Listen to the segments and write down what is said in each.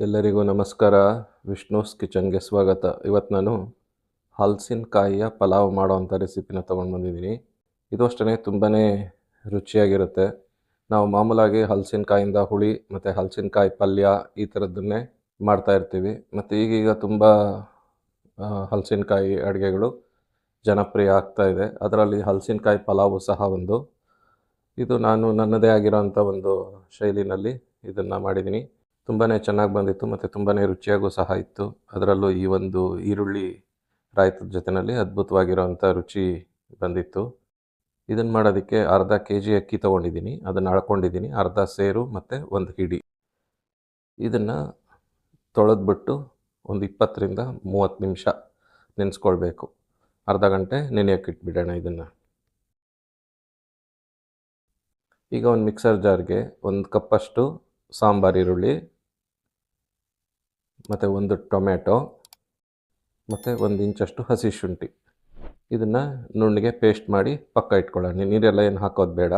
ಎಲ್ಲರಿಗೂ ನಮಸ್ಕಾರ. ವಿಷ್ಣುಸ್ ಕಿಚನ್ಗೆ ಸ್ವಾಗತ. ಇವತ್ತು ನಾನು ಹಲಸಿನಕಾಯಿಯ ಪಲಾವ್ ಮಾಡೋವಂಥ ರೆಸಿಪಿನ ತೊಗೊಂಡು ಬಂದಿದ್ದೀನಿ. ಇದು ಅಷ್ಟೇ ತುಂಬಾ ರುಚಿಯಾಗಿರುತ್ತೆ. ನಾವು ಮಾಮೂಲಾಗಿ ಹಲಸಿನಕಾಯಿಂದ ಹುಳಿ ಮತ್ತು ಹಲಸಿನಕಾಯಿ ಪಲ್ಯ ಈ ಥರದ್ದನ್ನೇ ಮಾಡ್ತಾಯಿರ್ತೀವಿ. ಮತ್ತು ಈಗೀಗ ತುಂಬ ಹಲಸಿನಕಾಯಿ ಅಡುಗೆಗಳು ಜನಪ್ರಿಯ ಆಗ್ತಾ ಇದೆ. ಅದರಲ್ಲಿ ಹಲಸಿನಕಾಯಿ ಪಲಾವು ಸಹ ಒಂದು. ಇದು ನಾನು ನನ್ನದೇ ಆಗಿರೋಂಥ ಒಂದು ಶೈಲಿನಲ್ಲಿ ಇದನ್ನು ಮಾಡಿದ್ದೀನಿ. ತುಂಬಾ ಚೆನ್ನಾಗಿ ಬಂದಿತ್ತು ಮತ್ತು ತುಂಬಾ ರುಚಿಯಾಗೂ ಸಹ ಇತ್ತು. ಅದರಲ್ಲೂ ಈ ಒಂದು ಈರುಳ್ಳಿ ರಾಯ್ತದ ಜೊತೆಯಲ್ಲಿ ಅದ್ಭುತವಾಗಿರೋವಂಥ ರುಚಿ ಬಂದಿತ್ತು. ಇದನ್ನು ಮಾಡೋದಕ್ಕೆ ಅರ್ಧ kg ಅಕ್ಕಿ ತೊಗೊಂಡಿದ್ದೀನಿ. ಅದನ್ನು ಅಳ್ಕೊಂಡಿದ್ದೀನಿ. ಅರ್ಧ ಸೇರು ಮತ್ತು ಒಂದು ಹಿಡಿ. ಇದನ್ನು ತೊಳೆದ್ಬಿಟ್ಟು ಒಂದು 20ರಿಂದ 30 ನಿಮಿಷ ನೆನೆಸ್ಕೊಳ್ಬೇಕು. ಅರ್ಧ ಗಂಟೆ ನೆನೆಯೋಕ್ಕೆ ಇಟ್ಬಿಡೋಣ ಇದನ್ನು. ಈಗ ಒಂದು ಮಿಕ್ಸರ್ ಜಾರ್ಗೆ 1 ಕಪ್ಪಷ್ಟು ಸಾಂಬಾರು ಈರುಳ್ಳಿ ಮತ್ತು 1 ಟೊಮೆಟೊ ಮತ್ತು 1 ಇಂಚಷ್ಟು ಹಸಿ ಶುಂಠಿ ಇದನ್ನು ನುಣ್ಣಗೆ ಪೇಸ್ಟ್ ಮಾಡಿ ಪಕ್ಕ ಇಟ್ಕೊಳ್ಳೋಣ. ನೀರೆಲ್ಲ ಏನು ಹಾಕೋದು ಬೇಡ.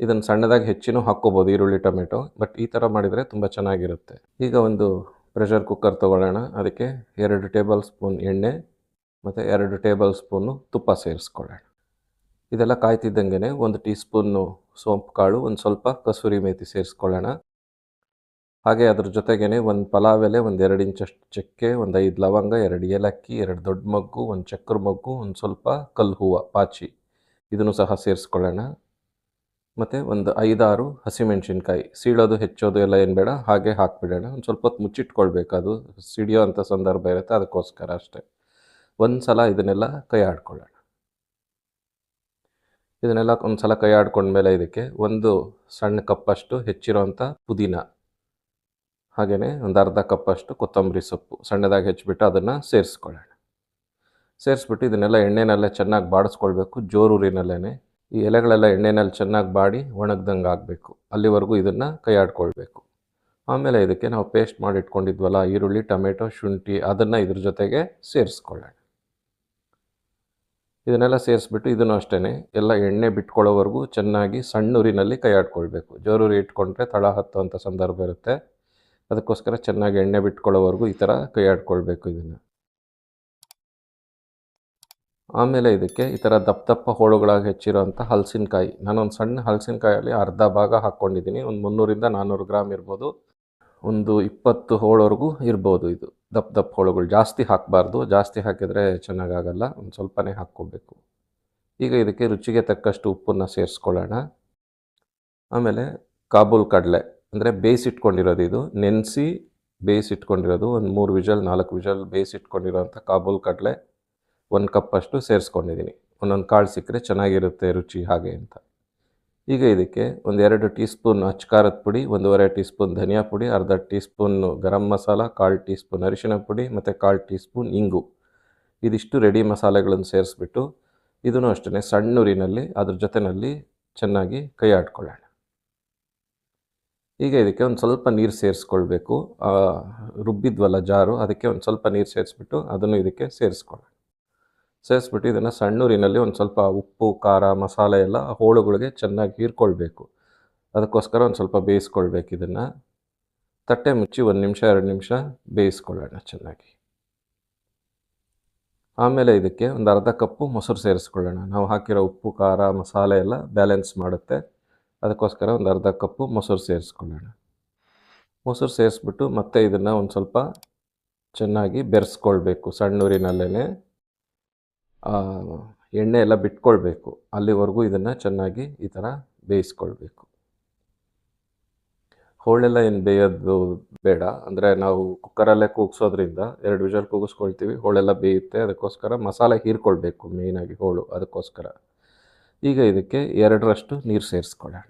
ಇದನ್ನು ಸಣ್ಣದಾಗಿ ಹೆಚ್ಚಿನೂ ಹಾಕ್ಕೋಬೋದು ಈರುಳ್ಳಿ ಟೊಮೆಟೊ, ಬಟ್ ಈ ಥರ ಮಾಡಿದರೆ ತುಂಬ ಚೆನ್ನಾಗಿರುತ್ತೆ. ಈಗ ಒಂದು ಪ್ರೆಷರ್ ಕುಕ್ಕರ್ ತೊಗೊಳ್ಳೋಣ. ಅದಕ್ಕೆ 2 ಟೇಬಲ್ ಸ್ಪೂನ್ ಎಣ್ಣೆ ಮತ್ತು 2 ಟೇಬಲ್ ಸ್ಪೂನು ತುಪ್ಪ ಸೇರಿಸ್ಕೊಳ್ಳೋಣ. ಇದೆಲ್ಲ ಕಾಯ್ತಿದ್ದಂಗೆ 1 ಟೀ ಸ್ಪೂನು ಸೋಂಪು ಕಾಳು, ಒಂದು ಸ್ವಲ್ಪ ಕಸೂರಿ ಮೇಥಿ ಸೇರಿಸ್ಕೊಳ್ಳೋಣ. ಹಾಗೆ ಅದ್ರ ಜೊತೆಗೇ ಒಂದು ಪಲಾವ್ ಎಲೆ, ಒಂದು 2 ಇಂಚಷ್ಟು ಚಕ್ಕೆ, ಒಂದು 5 ಲವಂಗ, 2 ಏಲಕ್ಕಿ, 2 ದೊಡ್ಡ ಮೊಗ್ಗು, ಒಂದು ಚಕ್ರ ಮೊಗ್ಗು, ಒಂದು ಸ್ವಲ್ಪ ಕಲ್ಲು ಹೂವು ಪಾಚಿ ಇದನ್ನು ಸಹ ಸೇರಿಸ್ಕೊಳ್ಳೋಣ. ಮತ್ತು ಒಂದು 5-6 ಹಸಿಮೆಣ್ಸಿನ್ಕಾಯಿ. ಸೀಳೋದು ಹೆಚ್ಚೋದು ಎಲ್ಲ ಏನು ಬೇಡ, ಹಾಗೆ ಹಾಕಿಬಿಡೋಣ. ಒಂದು ಸ್ವಲ್ಪ ಹೊತ್ತು ಮುಚ್ಚಿಟ್ಕೊಳ್ಬೇಕು. ಅದು ಸಿಡಿಯೋ ಅಂಥ ಸಂದರ್ಭ ಇರುತ್ತೆ, ಅದಕ್ಕೋಸ್ಕರ ಅಷ್ಟೇ. ಒಂದು ಸಲ ಇದನ್ನೆಲ್ಲ ಕೈ ಆಡ್ಕೊಳ್ಳೋಣ. ಇದನ್ನೆಲ್ಲ ಒಂದು ಸಲ ಕೈ ಆಡ್ಕೊಂಡ್ಮೇಲೆ ಇದಕ್ಕೆ 1 ಸಣ್ಣ ಕಪ್ಪಷ್ಟು ಹೆಚ್ಚಿರೋಂಥ ಪುದೀನ, ಹಾಗೆಯೇ ಒಂದು ಅರ್ಧ ಕಪ್ಪಷ್ಟು ಕೊತ್ತಂಬರಿ ಸೊಪ್ಪು ಸಣ್ಣದಾಗಿ ಹೆಚ್ಚಿಬಿಟ್ಟು ಅದನ್ನು ಸೇರಿಸ್ಕೊಳ್ಳೋಣ. ಸೇರಿಸ್ಬಿಟ್ಟು ಇದನ್ನೆಲ್ಲ ಎಣ್ಣೆನಲ್ಲೇ ಚೆನ್ನಾಗಿ ಬಾಡಿಸ್ಕೊಳ್ಬೇಕು, ಜೋರೂರಿನಲ್ಲೇ. ಈ ಎಲೆಗಳೆಲ್ಲ ಎಣ್ಣೆನಲ್ಲಿ ಚೆನ್ನಾಗಿ ಬಾಡಿ ಒಣಗ್ದಂಗೆ ಆಗಬೇಕು. ಅಲ್ಲಿವರೆಗೂ ಇದನ್ನು ಕೈ ಆಡ್ಕೊಳ್ಬೇಕು. ಆಮೇಲೆ ಇದಕ್ಕೆ ನಾವು ಪೇಸ್ಟ್ ಮಾಡಿ ಇಟ್ಕೊಂಡಿದ್ವಲ್ಲ ಈರುಳ್ಳಿ, ಟೊಮೆಟೊ, ಶುಂಠಿ, ಅದನ್ನು ಇದ್ರ ಜೊತೆಗೆ ಸೇರಿಸ್ಕೊಳ್ಳೋಣ. ಇದನ್ನೆಲ್ಲ ಸೇರಿಸ್ಬಿಟ್ಟು ಇದನ್ನು ಅಷ್ಟೇ ಎಲ್ಲ ಎಣ್ಣೆ ಬಿಟ್ಕೊಳ್ಳೋವರೆಗೂ ಚೆನ್ನಾಗಿ ಸಣ್ಣೂರಿನಲ್ಲಿ ಕೈ ಆಡ್ಕೊಳ್ಬೇಕು. ಜೋರೂರಿ ಇಟ್ಕೊಂಡ್ರೆ ತಳ ಹತ್ತುವಂಥ ಸಂದರ್ಭ ಇರುತ್ತೆ. ಅದಕ್ಕೋಸ್ಕರ ಚೆನ್ನಾಗಿ ಎಣ್ಣೆ ಬಿಟ್ಕೊಳ್ಳೋವರೆಗೂ ಈ ಥರ ಕೈ ಆಡ್ಕೊಳ್ಬೇಕು ಇದನ್ನು. ಆಮೇಲೆ ಇದಕ್ಕೆ ಈ ಥರ ದಪ್ಪ ದಪ್ಪ ಹೋಳುಗಳಾಗಿ ಹೆಚ್ಚಿರೋಂಥ ಹಲಸಿನಕಾಯಿ, ನಾನೊಂದು ಸಣ್ಣ ಹಲಸಿನಕಾಯಲ್ಲಿ ಅರ್ಧ ಭಾಗ ಹಾಕ್ಕೊಂಡಿದ್ದೀನಿ. ಒಂದು 300ರಿಂದ 400 ಗ್ರಾಮ್ ಇರ್ಬೋದು. ಒಂದು 20 ಹೋಳವರೆಗೂ ಇರ್ಬೋದು. ಇದು ದಪ್ಪ ದಪ್ಪ ಹೋಳುಗಳು. ಜಾಸ್ತಿ ಹಾಕಬಾರ್ದು, ಜಾಸ್ತಿ ಹಾಕಿದರೆ ಚೆನ್ನಾಗಾಗಲ್ಲ. ಒಂದು ಸ್ವಲ್ಪನೇ ಹಾಕ್ಕೋಬೇಕು. ಈಗ ಇದಕ್ಕೆ ರುಚಿಗೆ ತಕ್ಕಷ್ಟು ಉಪ್ಪನ್ನು ಸೇರಿಸ್ಕೊಳ್ಳೋಣ. ಆಮೇಲೆ ಕಾಬೂಲ್ ಕಡಲೆ ಅಂದರೆ ಬೇಯಿಸಿಟ್ಕೊಂಡಿರೋದು, ಇದು ನೆನೆಸಿ ಬೇಯಿಸಿಟ್ಕೊಂಡಿರೋದು. ಒಂದು 3 ವಿಷಲ್ 4 ವಿಷಲ್ ಬೇಯಿಸಿಟ್ಕೊಂಡಿರೋಂಥ ಕಾಬೂಲ್ ಕಡಲೆ 1 ಕಪ್ಪಷ್ಟು ಸೇರಿಸ್ಕೊಂಡಿದ್ದೀನಿ. ಒಂದೊಂದು ಕಾಳು ಸಿಕ್ಕರೆ ಚೆನ್ನಾಗಿರುತ್ತೆ ರುಚಿ ಹಾಗೆ ಅಂತ. ಈಗ ಇದಕ್ಕೆ ಒಂದು 2 ಟೀ ಸ್ಪೂನ್ ಅಚ್ಕಾರದ ಪುಡಿ, 1.5 ಟೀ ಸ್ಪೂನ್ ಧನಿಯಾ ಪುಡಿ, ಅರ್ಧ tea spoon garam masala, 1/4 tea spoon ಅರಿಶಿಣ ಪುಡಿ ಮತ್ತು 1/4 ಟೀ ಸ್ಪೂನ್ ಇಂಗು, ಇದಿಷ್ಟು ರೆಡಿ ಮಸಾಲೆಗಳನ್ನು ಸೇರಿಸ್ಬಿಟ್ಟು ಇದನ್ನು ಅಷ್ಟೇ ಸಣ್ಣೂರಿನಲ್ಲಿ ಅದ್ರ ಜೊತೆಯಲ್ಲಿ ಚೆನ್ನಾಗಿ ಕೈ ಆಡ್ಕೊಳ್ಳೋಣ. ಈಗ ಇದಕ್ಕೆ ಒಂದು ಸ್ವಲ್ಪ ನೀರು ಸೇರಿಸ್ಕೊಳ್ಬೇಕು. ರುಬ್ಬಿದ್ವಲ್ಲ ಜಾರು, ಅದಕ್ಕೆ ಒಂದು ಸ್ವಲ್ಪ ನೀರು ಸೇರಿಸ್ಬಿಟ್ಟು ಅದನ್ನು ಇದಕ್ಕೆ ಸೇರಿಸ್ಕೊಳ್ಳೋಣ. ಸೇರಿಸ್ಬಿಟ್ಟು ಇದನ್ನು ಸಣ್ಣೂರಿನಲ್ಲಿ ಒಂದು ಸ್ವಲ್ಪ ಉಪ್ಪು, ಖಾರ, ಮಸಾಲೆ ಎಲ್ಲ ಹೋಳುಗಳಿಗೆ ಚೆನ್ನಾಗಿ ಹೀರ್ಕೊಳ್ಬೇಕು. ಅದಕ್ಕೋಸ್ಕರ ಒಂದು ಸ್ವಲ್ಪ ಬೇಯಿಸ್ಕೊಳ್ಬೇಕು. ಇದನ್ನು ತಟ್ಟೆ ಮುಚ್ಚಿ 1 ನಿಮಿಷ 2 ನಿಮಿಷ ಬೇಯಿಸ್ಕೊಳ್ಳೋಣ ಚೆನ್ನಾಗಿ. ಆಮೇಲೆ ಇದಕ್ಕೆ ಒಂದು ಅರ್ಧ ಕಪ್ಪು ಮೊಸರು ಸೇರಿಸ್ಕೊಳ್ಳೋಣ. ನಾವು ಹಾಕಿರೋ ಉಪ್ಪು, ಖಾರ, ಮಸಾಲೆ ಎಲ್ಲ ಬ್ಯಾಲೆನ್ಸ್ ಮಾಡುತ್ತೆ. ಅದಕ್ಕೋಸ್ಕರ ಒಂದು ಅರ್ಧ ಕಪ್ಪು ಮೊಸರು ಸೇರಿಸ್ಕೊಳ್ಳೋಣ. ಮೊಸರು ಸೇರಿಸ್ಬಿಟ್ಟು ಮತ್ತೆ ಇದನ್ನು ಒಂದು ಸ್ವಲ್ಪ ಚೆನ್ನಾಗಿ ಬೆರೆಸ್ಕೊಳ್ಬೇಕು. ಸಣ್ಣೂರಿನಲ್ಲೇ ಎಣ್ಣೆ ಎಲ್ಲ ಬಿಟ್ಕೊಳ್ಬೇಕು. ಅಲ್ಲಿವರೆಗೂ ಇದನ್ನು ಚೆನ್ನಾಗಿ ಈ ಥರ ಬೇಯಿಸ್ಕೊಳ್ಬೇಕು. ಹೋಳೆಲ್ಲ ಏನು ಬೇಯೋದು ಬೇಡ. ಅಂದರೆ ನಾವು ಕುಕ್ಕರಲ್ಲೇ ಕೂಗಿಸೋದ್ರಿಂದ 2 ವಿಷಲ್ ಕೂಗಿಸ್ಕೊಳ್ತೀವಿ, ಹೋಳೆಲ್ಲ ಬೇಯುತ್ತೆ. ಅದಕ್ಕೋಸ್ಕರ ಮಸಾಲೆ ಹೀರ್ಕೊಳ್ಬೇಕು ಮೇಯ್ನಾಗಿ ಹೋಳು, ಅದಕ್ಕೋಸ್ಕರ. ಈಗ ಇದಕ್ಕೆ 2ರಷ್ಟು ನೀರು ಸೇರಿಸ್ಕೊಳ್ಳೋಣ.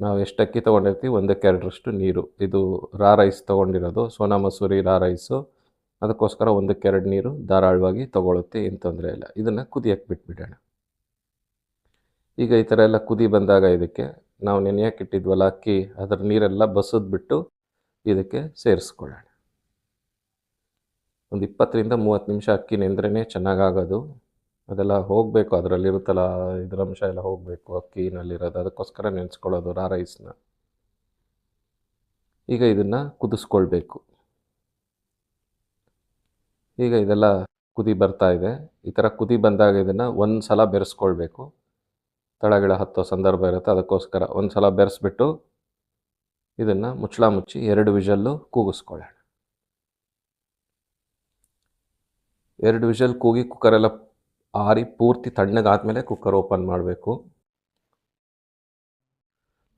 ನಾವು ಎಷ್ಟು ಅಕ್ಕಿ ತೊಗೊಂಡಿರ್ತೀವಿ 1ಕ್ಕೆ 2ರಷ್ಟು ನೀರು. ಇದು ರಾ ರೈಸ್ ತೊಗೊಂಡಿರೋದು, ಸೋನಾ ಮಸೂರಿ ರಾ ರೈಸು. ಅದಕ್ಕೋಸ್ಕರ 1ಕ್ಕೆ 2 ನೀರು ಧಾರಾಳವಾಗಿ ತೊಗೊಳುತ್ತೆ, ಏನು ತೊಂದರೆ ಇಲ್ಲ. ಇದನ್ನು ಕುದಿಯಕ್ಕೆ ಬಿಟ್ಬಿಡೋಣ. ಈಗ ಈ ಥರ ಎಲ್ಲ ಕುದಿ ಬಂದಾಗ ಇದಕ್ಕೆ ನಾವು ನೆನೆಯಕ್ಕೆ ಇಟ್ಟಿದ್ವಲ್ಲ ಅಕ್ಕಿ, ಅದರ ನೀರೆಲ್ಲ ಬಸಿದ್ಬಿಟ್ಟು ಇದಕ್ಕೆ ಸೇರಿಸ್ಕೊಳ್ಳೋಣ. ಒಂದು 20ರಿಂದ 30 ನಿಮಿಷ ಅಕ್ಕಿ ನೆಂದ್ರೇ ಚೆನ್ನಾಗಾಗೋದು. ಅದೆಲ್ಲ ಹೋಗಬೇಕು, ಅದರಲ್ಲಿರುತ್ತಲ್ಲ ಇದ್ರಂಶ ಎಲ್ಲ ಹೋಗಬೇಕು ಅಕ್ಕಿನಲ್ಲಿರೋದು. ಅದಕ್ಕೋಸ್ಕರ ನೆನೆಸ್ಕೊಳ್ಳೋದು ರಾ ರೈಸ್ನ. ಈಗ ಇದನ್ನು ಕುದಿಸ್ಕೊಳ್ಬೇಕು. ಈಗ ಇದೆಲ್ಲ ಕುದಿ ಬರ್ತಾ ಇದೆ. ಈ ಥರ ಕುದಿ ಬಂದಾಗ ಇದನ್ನು ಒಂದು ಸಲ ಬೆರೆಸ್ಕೊಳ್ಬೇಕು. ತಳಗಿಳ ಹತ್ತೋ ಸಂದರ್ಭ ಇರುತ್ತೆ, ಅದಕ್ಕೋಸ್ಕರ ಒಂದು ಸಲ ಬೆರೆಸ್ಬಿಟ್ಟು ಇದನ್ನು ಮುಚ್ಚಳ ಮುಚ್ಚಿ 2 ವಿಷಲ್ಲು ಕೂಗಿಸ್ಕೊಳ್ಳೋಣ. 2 ವಿಷಲ್ ಕೂಗಿ ಕುಕ್ಕರೆಲ್ಲ ಆರಿ ಪೂರ್ತಿ ತಣ್ಣಗಾದ್ಮೇಲೆ ಕುಕ್ಕರ್ ಓಪನ್ ಮಾಡಬೇಕು.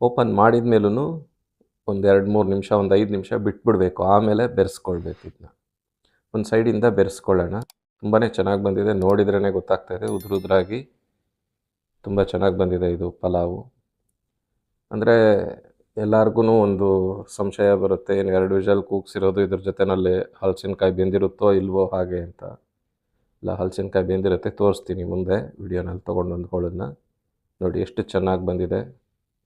ಓಪನ್ ಮಾಡಿದ ಮೇಲೂ ಒಂದು 2-3 ನಿಮಿಷ, ಒಂದು 5 ನಿಮಿಷ ಬಿಟ್ಬಿಡಬೇಕು. ಆಮೇಲೆ ಬೆರೆಸ್ಕೊಳ್ಬೇಕು. ಇದನ್ನ ಒಂದು ಸೈಡಿಂದ ಬೆರೆಸ್ಕೊಳ್ಳೋಣ. ತುಂಬಾ ಚೆನ್ನಾಗಿ ಬಂದಿದೆ, ನೋಡಿದ್ರೇ ಗೊತ್ತಾಗ್ತಾಯಿದೆ. ಉದುರಾಗಿ ತುಂಬ ಚೆನ್ನಾಗಿ ಬಂದಿದೆ ಇದು ಪಲಾವು. ಅಂದರೆ ಎಲ್ಲರಿಗೂ ಒಂದು ಸಂಶಯ ಬರುತ್ತೆ, ಏನು 2 ವಿಷಲ್ ಕೂಗಿಸಿರೋದು ಇದ್ರ ಜೊತೆಯಲ್ಲಿ ಹಲಸಿನಕಾಯಿ ಬೆಂದಿರುತ್ತೋ ಇಲ್ವೋ ಹಾಗೆ ಅಂತ. ಇಲ್ಲ, ಹಲಸಿನಕಾಯಿ ಬೆಂದಿರುತ್ತೆ, ತೋರಿಸ್ತೀನಿ ಮುಂದೆ ವಿಡಿಯೋನಲ್ಲಿ ತೊಗೊಂಡೊಂದು ಹೋಳನ್ನು. ನೋಡಿ ಎಷ್ಟು ಚೆನ್ನಾಗಿ ಬಂದಿದೆ,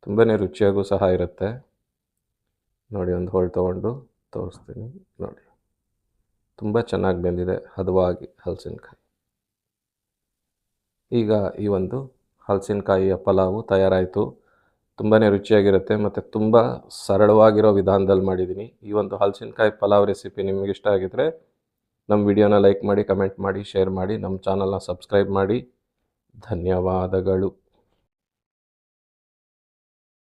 ತುಂಬಾ ರುಚಿಯಾಗೂ ಸಹ ಇರುತ್ತೆ. ನೋಡಿ ಒಂದು ಹೋಳು ತೊಗೊಂಡು ತೋರಿಸ್ತೀನಿ. ನೋಡಿ ತುಂಬ ಚೆನ್ನಾಗಿ ಬೆಂದಿದೆ ಹದವಾಗಿ ಹಲಸಿನಕಾಯಿ. ಈಗ ಈ ಒಂದು ಹಲಸಿನಕಾಯಿಯ ಪಲಾವು ತಯಾರಾಯಿತು. ತುಂಬಾ ರುಚಿಯಾಗಿರುತ್ತೆ ಮತ್ತು ತುಂಬ ಸರಳವಾಗಿರೋ ವಿಧಾನದಲ್ಲಿ ಮಾಡಿದ್ದೀನಿ. ಈ ಒಂದು ಹಲಸಿನಕಾಯಿ ಪಲಾವ್ ರೆಸಿಪಿ ನಿಮಗೆ ಇಷ್ಟ ಆಗಿದ್ದರೆ ನಮ್ಮ ವಿಡಿಯೋನ ಲೈಕ್ ಮಾಡಿ, ಕಮೆಂಟ್ ಮಾಡಿ, ಶೇರ್ ಮಾಡಿ, ನಮ್ಮ ಚಾನಲ್ನ ಸಬ್ಸ್ಕ್ರೈಬ್ ಮಾಡಿ. ಧನ್ಯವಾದಗಳು.